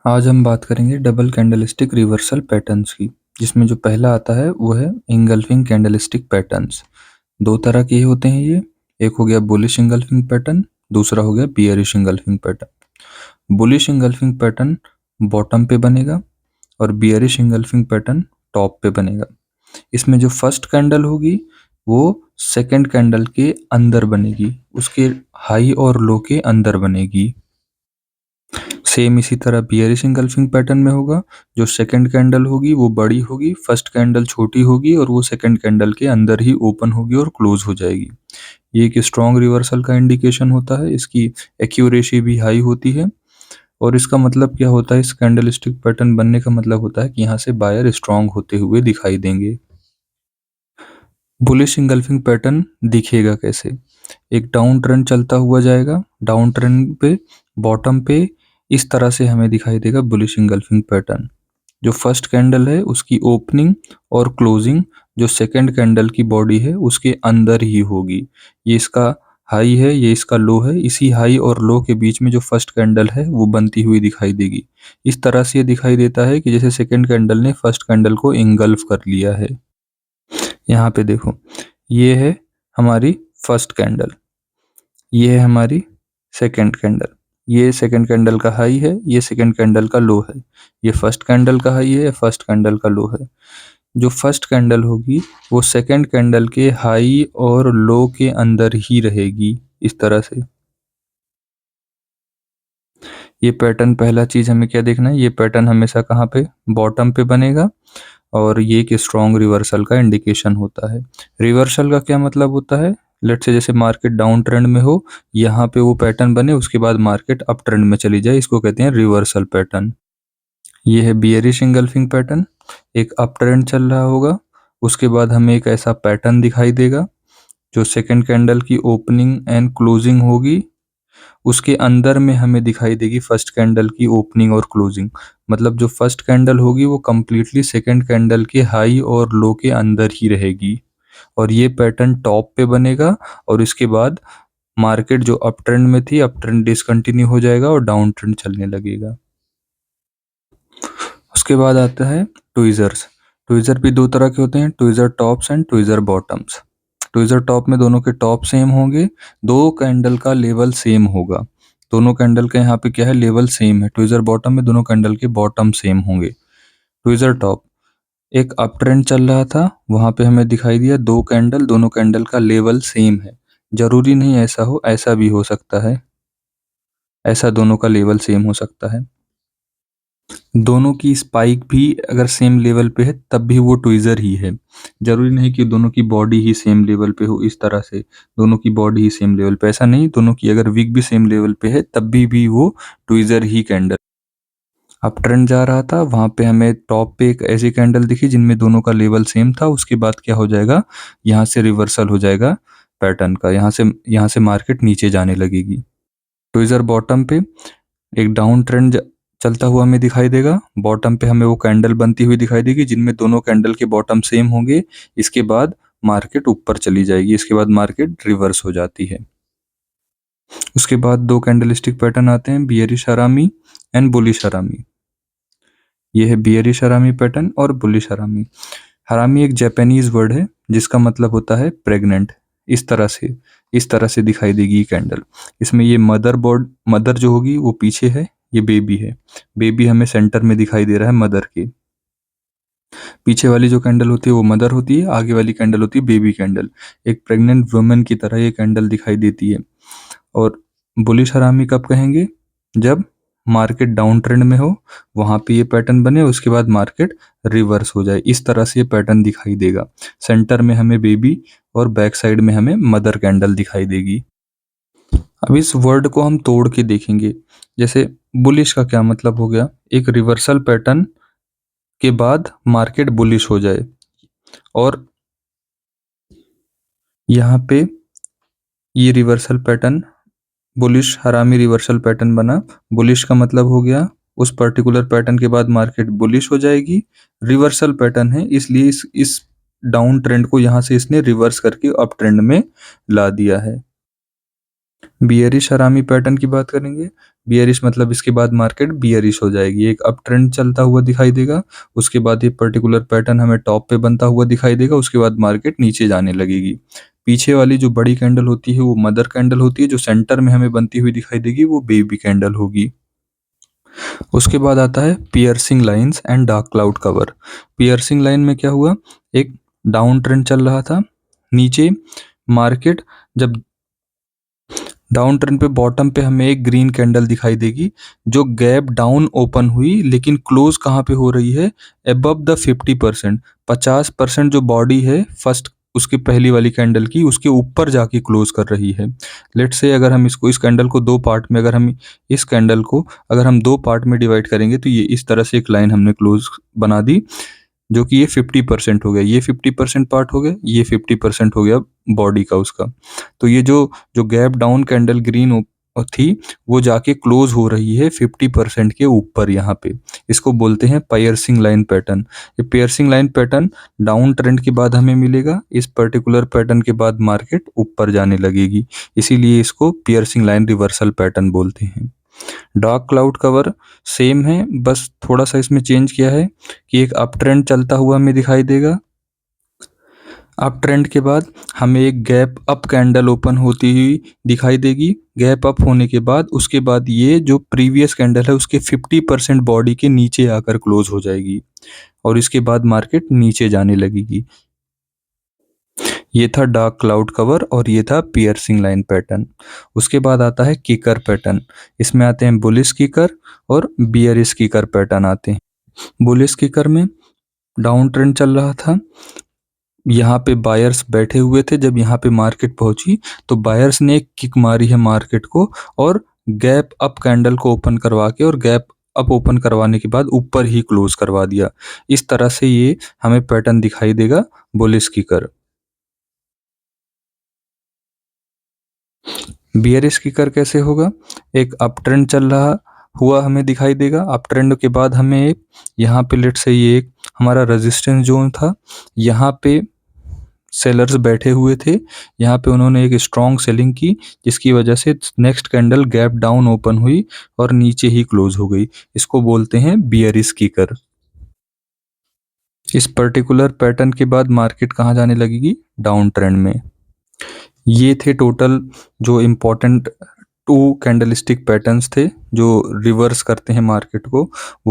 आज हम बात करेंगे डबल कैंडलस्टिक रिवर्सल पैटर्न्स की, जिसमें जो पहला आता है वो है इंगल्फिंग कैंडलस्टिक पैटर्न्स। दो तरह के होते हैं ये, एक हो गया बुलिश इंगल्फिंग पैटर्न, दूसरा हो गया bearish engulfing pattern. Bullish engulfing pattern bottom पे बनेगा और बियरिश इंगल्फिंग पैटर्न टॉप पे बनेगा। इसमें जो फर्स्ट कैंडल होगी वो सेकंड कैंडल के अंदर बनेगी, उसके हाई और लो के अंदर बनेगी। सेम इसी तरह बियरिश इंगल्फिंग पैटर्न में होगा, जो सेकंड कैंडल होगी वो बड़ी होगी, फर्स्ट कैंडल छोटी होगी और वो सेकंड कैंडल के अंदर ही ओपन होगी और क्लोज हो जाएगी। ये एक स्ट्रॉन्ग रिवर्सल का इंडिकेशन होता है, इसकी एक्यूरेसी भी हाई होती है। और इसका मतलब क्या होता है, इस कैंडलस्टिक पैटर्न बनने का मतलब होता है कि यहाँ से बायर स्ट्रॉन्ग होते हुए दिखाई देंगे। बुलिश इंगल्फिंग पैटर्न दिखेगा कैसे? एक डाउन ट्रेंड चलता हुआ जाएगा, डाउन ट्रेंड पे बॉटम पे इस तरह से हमें दिखाई देगा बुलिश इंगल्फिंग पैटर्न। जो फर्स्ट कैंडल है उसकी ओपनिंग और क्लोजिंग जो सेकंड कैंडल की बॉडी है उसके अंदर ही होगी। ये इसका हाई है, ये इसका लो है, इसी हाई और लो के बीच में जो फर्स्ट कैंडल है वो बनती हुई दिखाई देगी। इस तरह से ये दिखाई देता है कि जैसे सेकंड कैंडल ने फर्स्ट कैंडल को इंगल्फ कर लिया है। यहाँ पे देखो, ये है हमारी फर्स्ट कैंडल, ये है हमारी सेकंड कैंडल, ये सेकंड कैंडल का हाई है, ये सेकंड कैंडल का लो है, ये फर्स्ट कैंडल का हाई है, फर्स्ट कैंडल का लो है। जो फर्स्ट कैंडल होगी वो सेकंड कैंडल के हाई और लो के अंदर ही रहेगी इस तरह से। ये पैटर्न, पहला चीज हमें क्या देखना है, ये पैटर्न हमेशा कहाँ पे, बॉटम पे बनेगा और ये एक स्ट्रॉन्ग रिवर्सल का इंडिकेशन होता है। रिवर्सल का क्या मतलब होता है, लेट्स से जैसे मार्केट डाउन ट्रेंड में हो, यहाँ पे वो पैटर्न बने, उसके बाद मार्केट अप ट्रेंड में चली जाए, इसको कहते हैं रिवर्सल पैटर्न। ये है बियरिश इंगल्फिंग पैटर्न, एक अप ट्रेंड चल रहा होगा, उसके बाद हमें एक ऐसा पैटर्न दिखाई देगा जो सेकंड कैंडल की ओपनिंग एंड क्लोजिंग होगी, उसके अंदर में हमें दिखाई देगी फर्स्ट कैंडल की ओपनिंग और क्लोजिंग। मतलब जो फर्स्ट कैंडल होगी वो कंप्लीटली सेकंड कैंडल के हाई और लो के अंदर ही रहेगी और ये पैटर्न टॉप पे बनेगा और इसके बाद मार्केट जो अप ट्रेंड में थी, अप ट्रेंड डिसकंटिन्यू हो जाएगा और डाउन ट्रेंड चलने लगेगा। उसके बाद आता है ट्विजर्स। ट्विजर भी दो तरह के होते हैं, tweezer tops and tweezer bottoms. Tweezer top में दोनों के टॉप सेम होंगे, दो कैंडल का लेवल सेम होगा, दोनों कैंडल का यहाँ पे क्या है, लेवल सेम है। ट्विजर बॉटम में दोनों कैंडल के बॉटम सेम होंगे। ट्विजर टॉप, एक अप ट्रेंड चल रहा था, वहां पे हमें दिखाई दिया दो कैंडल, दोनों कैंडल का लेवल सेम है। जरूरी नहीं ऐसा हो, ऐसा भी हो सकता है, ऐसा दोनों का लेवल सेम हो सकता है। दोनों की स्पाइक भी अगर सेम लेवल पे है तब भी वो ट्विजर ही है। जरूरी नहीं कि दोनों की बॉडी ही सेम लेवल पे हो, इस तरह से दोनों की बॉडी ही सेम लेवल पे, ऐसा नहीं, दोनों की अगर विक भी सेम लेवल पे है तब भी वो ट्विजर ही कैंडल। अप ट्रेंड जा रहा था, वहां पे हमें टॉप पे एक ऐसी कैंडल दिखी जिनमें दोनों का लेवल सेम था, उसके बाद क्या हो जाएगा, यहाँ से रिवर्सल हो जाएगा पैटर्न का, यहाँ से मार्केट नीचे जाने लगेगी। ट्विजर बॉटम पे एक डाउन ट्रेंड चलता हुआ हमें दिखाई देगा, बॉटम पे हमें वो कैंडल बनती हुई दिखाई देगी जिनमें दोनों कैंडल के बॉटम सेम होंगे, इसके बाद मार्केट ऊपर चली जाएगी, इसके बाद मार्केट रिवर्स हो जाती है। उसके बाद दो कैंडलस्टिक पैटर्न आते हैं, बियरिश हरामी एंड बुलिश हरामी। ये है बियरिश हरामी पैटर्न और बुलिश हरामी। हरामी एक जापानीज वर्ड है जिसका मतलब होता है प्रेग्नेंट। इस तरह से दिखाई देगी ये कैंडल। इसमें ये मदर जो होगी वो पीछे है, ये बेबी है, बेबी हमें सेंटर में दिखाई दे रहा है मदर के। पीछे वाली जो कैंडल होती है वो मदर होती है, आगे वाली कैंडल होती है बेबी कैंडल। एक प्रेग्नेंट वुमेन की तरह ये कैंडल दिखाई देती है। और बुलिश हरामी कब कहेंगे, जब मार्केट डाउन ट्रेंड में हो, वहां पे ये पैटर्न बने, उसके बाद मार्केट रिवर्स हो जाए, इस तरह से ये पैटर्न दिखाई देगा। सेंटर में हमें बेबी और बैक साइड में हमें मदर कैंडल दिखाई देगी। अब इस वर्ड को हम तोड़ के देखेंगे। जैसे बुलिश का क्या मतलब हो गया, एक रिवर्सल पैटर्न के बाद मार्केट बुलिश हो जाए, और यहाँ पे ये रिवर्सल पैटर्न बुलिश हरामी रिवर्सल पैटर्न बना। बुलिश का मतलब हो गया उस पर्टिकुलर पैटर्न के बाद मार्केट बुलिश हो जाएगी। रिवर्सल पैटर्न है इसलिए इस डाउन ट्रेंड को यहाँ से इसने रिवर्स करके अप ट्रेंड में ला दिया है। बियरिश हरामी पैटर्न की बात करेंगे। बियरिश मतलब इसके बाद मार्केट बियरिश हो जाएगी, एक अप ट्रेंड चलता हुआ दिखाई देगा, उसके बाद ये पर्टिकुलर पैटर्न हमें टॉप पे बनता हुआ दिखाई देगा, उसके बाद मार्केट नीचे जाने लगेगी। पीछे वाली जो बड़ी कैंडल होती है वो मदर कैंडल होती है, जो सेंटर में हमें बनती हुई दिखाई देगी वो बेबी कैंडल होगी। उसके बाद आता है piercing lines and dark cloud cover. Piercing line में क्या हुआ, एक डाउन ट्रेंड चल रहा था, नीचे मार्केट जब डाउन ट्रेंड पे बॉटम पे हमें एक ग्रीन कैंडल दिखाई देगी, जो गैप डाउन ओपन हुई, लेकिन क्लोज कहाँ पे हो रही है, अबव द 50%। 50% जो बॉडी है फर्स्ट उसकी पहली वाली कैंडल की, उसके ऊपर जाके क्लोज कर रही है। लेट्स से अगर हम इस कैंडल को दो पार्ट में, अगर हम इस कैंडल को अगर हम दो पार्ट में डिवाइड करेंगे तो ये इस तरह से एक लाइन हमने क्लोज बना दी, जो कि ये 50% हो गया, ये 50% पार्ट हो गया, ये 50% हो गया बॉडी का उसका। तो ये जो जो गैप डाउन कैंडल ग्रीन थी, वो जाके क्लोज हो रही है 50% के ऊपर यहाँ पे। इसको बोलते हैं पियर्सिंग लाइन पैटर्न। ये piercing line pattern down trend के बाद हमें मिलेगा, इस पर्टिकुलर पैटर्न के बाद मार्केट ऊपर जाने लगेगी, इसीलिए इसको पियर्सिंग लाइन रिवर्सल पैटर्न बोलते हैं। डार्क क्लाउड कवर सेम है, बस थोड़ा सा इसमें चेंज किया है कि एक अप ट्रेंड चलता हुआ हमें दिखाई देगा, अप ट्रेंड के बाद हमें एक गैप अप कैंडल ओपन होती हुई दिखाई देगी, गैप अप होने के बाद उसके बाद ये जो प्रीवियस कैंडल है उसके 50% बॉडी के नीचे आकर क्लोज हो जाएगी, और इसके बाद मार्केट नीचे जाने लगेगी। ये था डार्क क्लाउड कवर और ये था पियर्सिंग लाइन पैटर्न। उसके बाद आता है किकर पैटर्न। इसमें आते हैं बुलिश किकर और बियरिश किकर पैटर्न आते हैं। बुलिश किकर में डाउन ट्रेंड चल रहा था, यहाँ पे बायर्स बैठे हुए थे, जब यहाँ पे मार्केट पहुंची तो बायर्स ने एक किक मारी है मार्केट को, और गैप अप कैंडल को ओपन करवा के और गैप अप ओपन करवाने के बाद ऊपर ही क्लोज करवा दिया। इस तरह से ये हमें पैटर्न दिखाई देगा बुलिश किकर। बियरिश किकर कैसे होगा, एक अप ट्रेंड चल रहा हुआ हमें दिखाई देगा, अप ट्रेंड के बाद हमें एक यहाँ पे लेट से ये एक हमारा रेजिस्टेंस जोन था, यहाँ पे सेलर्स बैठे हुए थे, यहाँ पे उन्होंने एक स्ट्रॉन्ग सेलिंग की, जिसकी वजह से next candle gap down open हुई और नीचे ही क्लोज हो गई। इसको बोलते हैं बियरिश किकर। इस पर्टिकुलर पैटर्न के बाद मार्केट कहाँ जाने लगेगी, डाउन ट्रेंड में। ये थे टोटल जो इम्पोर्टेंट 2 कैंडलस्टिक पैटर्न्स थे जो रिवर्स करते हैं मार्केट को।